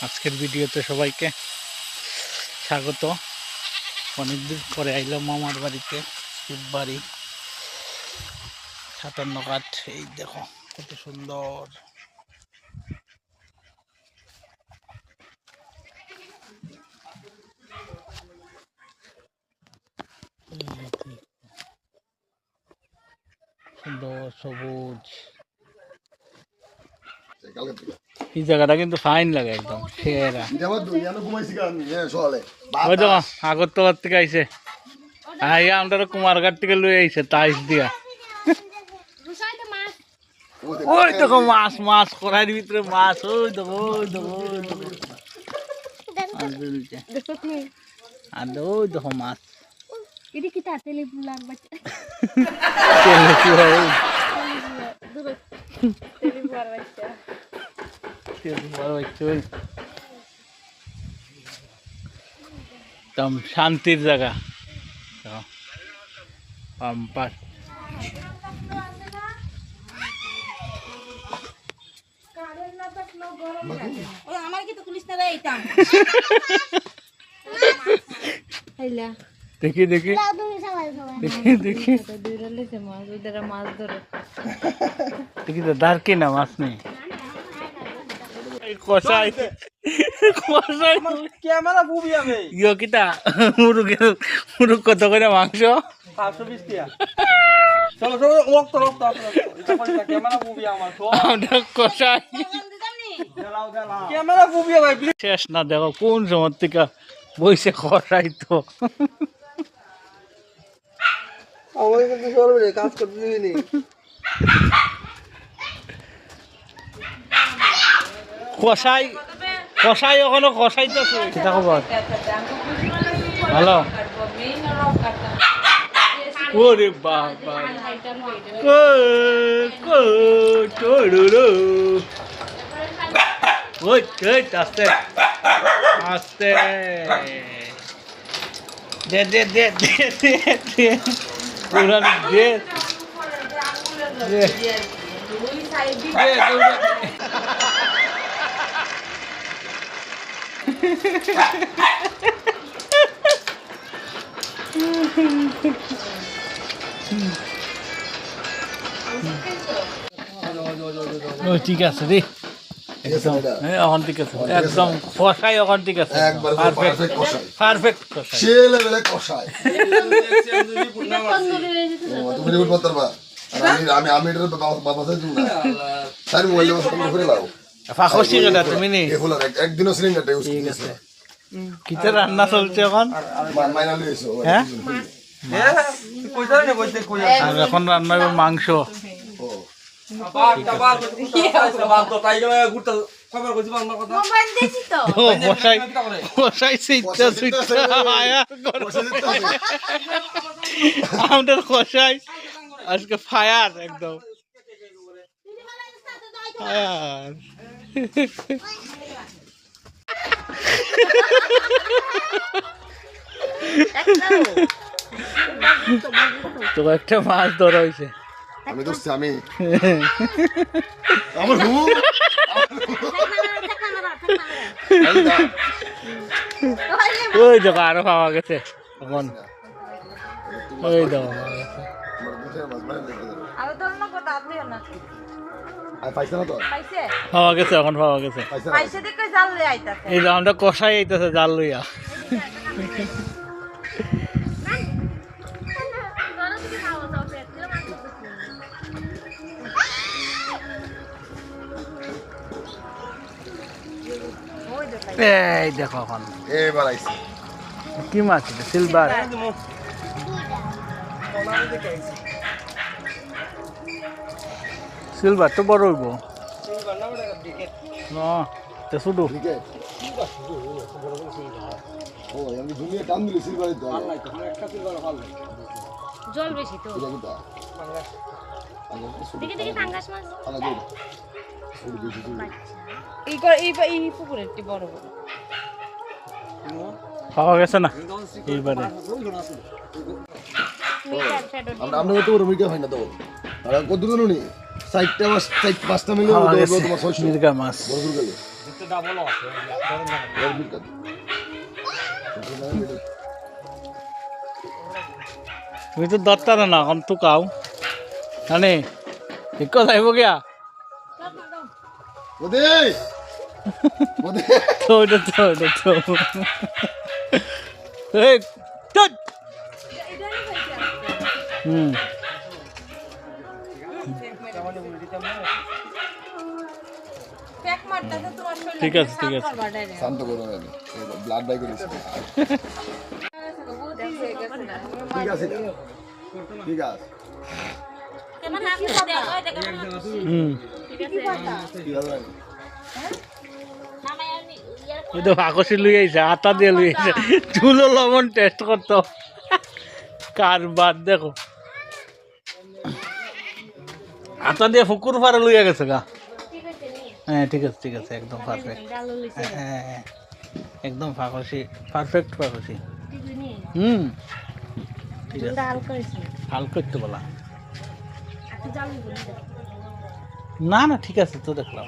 আজকের ভিডিওতে সবাইকে স্বাগত। অনেকদিন পরে আইলাম মামার বাড়িতে, শিববাড়ি 57 কাঠ। এই দেখো কত সুন্দর। সুন্দর সবুজ। এই জায়গাটা কিন্তু ফাইন লাগে একদম সেরা। আগরতলার থেকে আইছে, আমরা কুমারঘাট থেকে লই আইছে টাইস দিয়া। ওই দেখো মাছ, মাছ কড়াইয়ের ভিতরে মাছ। ওই দেখো, ওই দেখো, ওই দেখো, আর ওই দেখো মাছ। একদম শান্তির জায়গা। পাম্পার দেখি দেখি দেখি দেখি তো দাঁড়কি না মাছ নেই। কষাই কষাই ক্যামেরা বুবি আমি ইয়ো কিটা মুরুগ কত করে মাংস 520 টাকা। চলো চলো ওক্ত ওক্ত এটা ক্যামেরা বুবি আমার তো আমরা কষাই ক্যামেরা বুবি ভাই শেষ না। দেখো কোন সময় থেকে বইসে কষাই তো আমার কিন্তু সরবে কাজ করতে দিবি কষাই কষাই ওখানে কষাইতেছে। কিটা খবর? হ্যালো। ওরে বাবা ওই আস্তে আস্তে দে দে দে দে দে পুরানি দে ঠিক আছে রে একদম। এখন ঠিক আছে একদম কষাই। এখন ঠিক আছে পারফেক্ট কষাই সে লেভেলে কষাই। তুমি রিপোর্ট করতে পারবা। আমি আমি এর বাবা সাথে দিই না স্যার মোবাইলে বসে করে লাও ফাখসি গেলা তুমি নি এগুলো একদিনও সিলিন্ডারটা ইউজ করতেছ। কিটা রান্না চলছে এখন? মাইনা লইছো হ্যাঁ কইতা না বলতে কই আর এখন রান্না হবে মাংস। কষাই আজকে ফায়ার একদম ফায়ার। তো একটা মাছ ধরা হয়েছে। আমি তো আমি আমার ওই দেখো আরো পাওয়া গেছে এখন। ওই দেখো পাওয়া গেছে এখন পাওয়া গেছে। এই যে আমরা কষাই আইতেছে জাল লইয়া। এই দেখো এখন এবার আইছে কি মাছ এটা? সিলভার সিলভার তো বড় হইব না তো শুধু জল বেশি তো দেখি দেখি পাঙ্গাস মাছ এই পুকুরের বড় বড় পাওয়া গেছে না এইবারে। আমরা তো মিটা হয় না তো আর কত দূর নি চারটা মাছ পাঁচটা মিলে খাওয়া গেছে তোমার 600 মির্গা মাছ বড় গেলে তুমি তো দত্তা না কম তো কাও জানে ঠিক যাইব গিয়া ওদে ওদে তো এই চল ঠিক আছে শান্ত করো ব্লাড বাই করিস ঠিক আছে ঠিক আছে কেমন আপনি দেয়া হয় দেখা ঠিক আছে নামাই আমি ওই তো আকর্ষি লুই আইছে আটা দিয়ে লুই আইছে চুলো লবণ টেস্ট করতো কার বাদ দেখো আটা দিয়ে ফুকুর পারে লুইয়া গেছে গা ঠিক আছে নি হ্যাঁ ঠিক আছে একদম পারফেক্ট ডালো লইছে হ্যাঁ একদম ফাঁকসি পারফেক্ট ফাঁকসি ঠিক নি ঠিক আছে ডাল করেছি হালকা একটু বলা আপনি জাল বলি না ঠিক আছে তো দেখলাম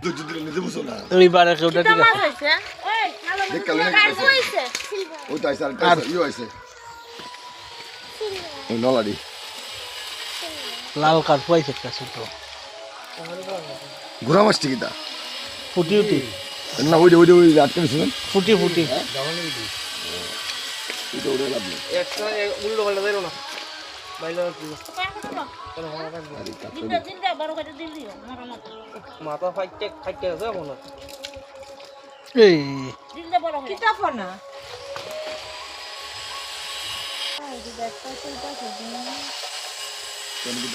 তুই যদি নিজে বুঝো না এইবারে কেউটা ঠিক আছে হইছে এই কালো দেখ কালো কালো হইছে ওই তো আইছে আর ইউ আইছে ওই নলাডি লাল কাঠ পাইছে একটা ছোট ঘোড়া মাছ টিকিটা ফুটি না ওই আটকে দিছিলেন ফুটি এটা ওরে লাভ নেই একটা উল্টো পাল্টা যাইরো না বাইলে জিন্দা বড় করে দিল দিও মাথা ফাইটে আছে এখন এই জিন্দা বড় করে কিটা ফনা কোন কি